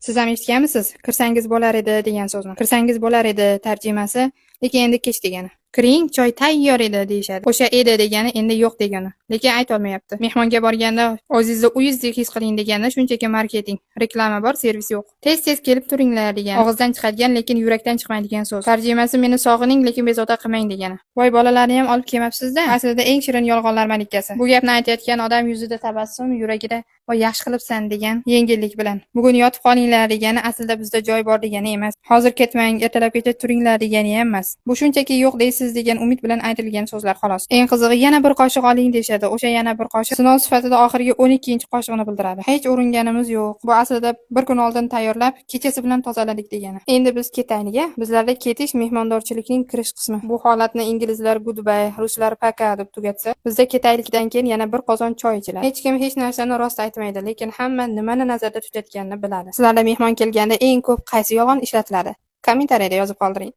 Siz ham eshitganmisiz? Kirsangiz bo'lar edi degan so'zni. Kirsangiz bo'lar edi tarjimasi, lekin endi kech degani. Kiring, choy tayyor edi deyishadi. O'sha edi degani endi yo'q degani. Lekin aytolmayapti. Mehmonga borganda o'zingizni uyingizdek his qiling deganda shunchaki marketing. Reklama bor, servis yo'q. Tez-tez kelib turinglar degan. Og'izdan chiqadigan, lekin yurakdan chiqmaydigan so'z. Tarjimasi meni sog'ining, lekin bezovta qilmang degani. Voy bolalarni ham olib kelmabsiz-da. Aslida eng shirin yolg'onlar malikasi. Bu gapni aytayotgan odam yuzida tabassum, yuragida "Voy yaxshi qilibsan" degan yengillik bilan. Bugun yotib qolinglar degani aslida bizda joy bor degani emas. Hozir ketmang, ertalabgacha turinglar degani ham emas. Bu shunchaki yo'q deysiz degan umid bilan aytilgan so'zlar xolos. Eng qizig'i yana bir qoshiq oling deyshadi. O'sha yana bir qoshiq sinov sifatida oxirgi 12-qoshiqni bildiradi. Hech uringanimiz yo'q. Bu aslida bir kun oldin tayyorlab, kechasi bilan tozaladik degani. Endi biz ketaylik-a. Bizlarda ketish mehmondorchilikning kirish qismi. Bu holatni inglizlar goodbye, ruslar paka deb tugatsa, bizda ketaylikdan keyin yana bir qozon choy ichiladi. Hech kim hech narsani rost aytmaydi, lekin hamma nimani nazarda tutayotganini biladi. Sizlarda mehmon kelganda eng ko'p qaysi yolg'on ishlatiladi? Kommentariyada yozib qoldiring.